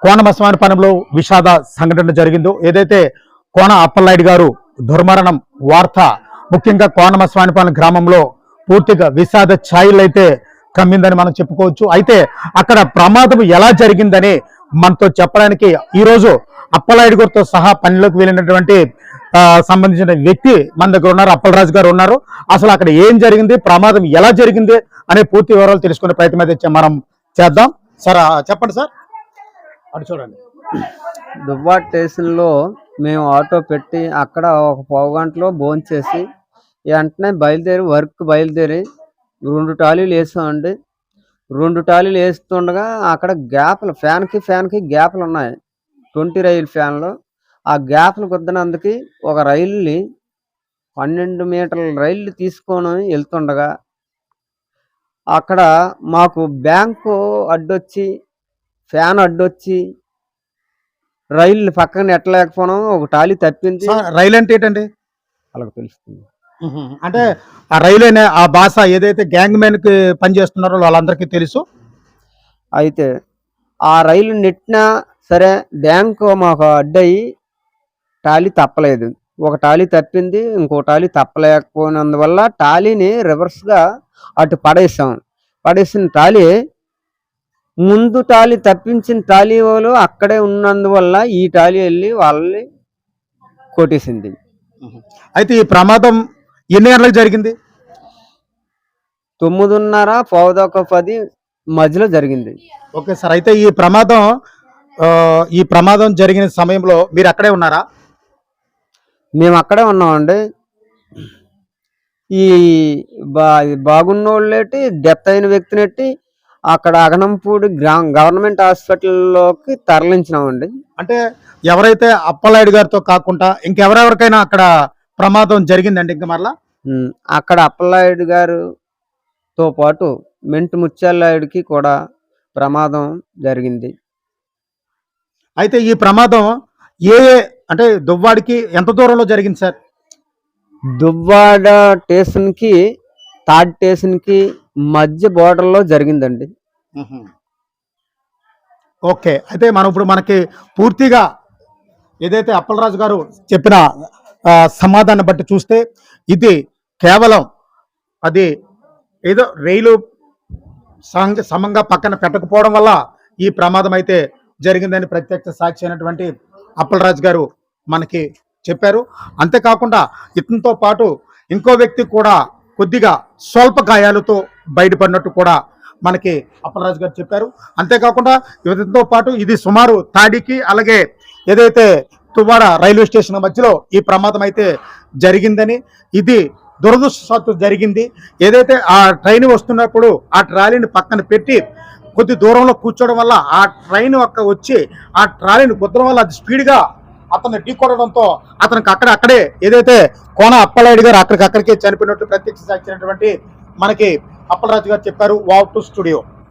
కోన మస్వానిపాలెంలో విషాద సంఘటన జరిగిందో, ఏదైతే కోన అప్పలనాయుడు గారు దుర్మరణం వార్త ముఖ్యంగా కోన మస్వానిపాలెం గ్రామంలో పూర్తిగా విషాద ఛాయలు అయితే కమ్మిందని మనం చెప్పుకోవచ్చు. అయితే అక్కడ ప్రమాదం ఎలా జరిగిందని మనతో చెప్పడానికి ఈరోజు అప్పలనాయుడు గారితో సహా పనిలోకి వెళ్ళినటువంటి సంబంధించిన వ్యక్తి మన దగ్గర ఉన్నారు. అప్పలరాజు గారు ఉన్నారు. అసలు అక్కడ ఏం జరిగింది, ప్రమాదం ఎలా జరిగింది అనే పూర్తి వివరాలు తెలుసుకునే ప్రయత్నం అయితే మనం చేద్దాం. సార్ చెప్పండి సార్. అటు చూడండి. దువ్వాడ స్టేషన్లో మేము ఆటో పెట్టి అక్కడ ఒక పావుగంటలో భోంచేసి వెంటనే బయలుదేరి 2 టాలీలు వేసామండి. 2 టాలీలు వేస్తుండగా అక్కడ గ్యాప్లు ఫ్యాన్కి గ్యాప్లు ఉన్నాయి. 20 రైలు ఫ్యాన్లు. ఆ గ్యాప్లు కుద్దినందుకు ఒక రైలుని 12 మీటర్ల రైలు తీసుకొని వెళ్తుండగా అక్కడ మాకు బ్యాంకు అడ్డొచ్చి ఫ్యాన్ అడ్డొచ్చి రైలు పక్కన నెట్టలేకపోవడం, ఒక టాలీ తప్పింది. రైలు అంటే ఏంటండి? వాళ్ళకి తెలుస్తుంది. అంటే ఆ రైలు అనే ఆ భాష ఏదైతే గ్యాంగ్ మ్యాన్ కి పనిచేస్తున్నారో వాళ్ళందరికీ తెలుసు. అయితే ఆ రైలు నెట్టినా సరే బ్యాంకు మాకు అడ్డయి టాలీ తప్పలేదు. ఒక టాలీ తప్పింది, ఇంకో టాలీ తప్పలేకపోయినందువల్ల టాలీని రివర్స్గా అటు పడేసిన టాలీ ముందు టాలీ తప్పించిన టాలీ వాళ్ళు అక్కడే ఉన్నందువల్ల ఈ టాలీ వెళ్ళి వాళ్ళని కొట్టేసింది. అయితే ఈ ప్రమాదం ఎన్ని గంటలకు జరిగింది? 9:30 10 మధ్యలో జరిగింది. Okay sir. అయితే ఈ ప్రమాదం జరిగిన సమయంలో మీరు అక్కడే ఉన్నారా? మేము అక్కడే ఉన్నామండి. ఈ బాగున్నోళ్ళేటి డెత్ అయిన వ్యక్తినెట్టి అక్కడ అగనంపూడి గవర్నమెంట్ హాస్పిటల్లోకి తరలించినామండి. అంటే ఎవరైతే అప్పలనాయుడు గారితో కాకుండా ఇంకెవరెవరికైనా అక్కడ ప్రమాదం జరిగిందండి? ఇంకా మరలా అక్కడ అప్పలనాయుడు గారితో పాటు మెంటు ముత్యాలనాయుడికి కూడా ప్రమాదం జరిగింది. అయితే ఈ ప్రమాదం అంటే దువ్వాడికి ఎంత దూరంలో జరిగింది సార్? దువ్వాడ స్టేషన్కి థర్డ్ స్టేషన్కి మధ్య బోర్డర్లో జరిగిందండి. ఓకే. అయితే మనకి పూర్తిగా ఏదైతే అప్పలరాజు గారు చెప్పిన సమాధానం బట్టి చూస్తే ఇది కేవలం అది ఏదో రైలు సమంగా పక్కన పెట్టకపోవడం వల్ల ఈ ప్రమాదం అయితే జరిగిందని ప్రత్యక్ష సాక్షి అయినటువంటి అప్పలరాజు గారు మనకి చెప్పారు. అంతేకాకుండా ఇతనితో పాటు ఇంకో వ్యక్తి కూడా కొద్దిగా స్వల్ప గాయాలతో బయటపడినట్టు కూడా మనకి అప్పలరాజు గారు చెప్పారు. అంతేకాకుండా ఇతనితో పాటు ఇది సుమారు తాడికి అలాగే ఏదైతే తువ్వాడ రైల్వే స్టేషన్ మధ్యలో ఈ ప్రమాదం అయితే జరిగిందని, ఇది దురదృష్టవశాత్తు జరిగింది. ఏదైతే ఆ ట్రైన్ వస్తున్నప్పుడు ఆ ట్రాలీని పక్కన పెట్టి కొద్ది దూరంలో కూర్చోవడం వల్ల ఆ ట్రైన్ వచ్చి ఆ ట్రాలీని కుదరడం వల్ల అది స్పీడ్గా అతన్ని ఢీకొనడంతో అతనికి అక్కడే ఏదైతే కోన అప్పలనాయుడు గారు అక్కడికే చనిపోయినట్టు ప్రత్యక్ష సాక్షి అయినటువంటి మనకి అప్పలరాజు గారు చెప్పారు. Wow to studio.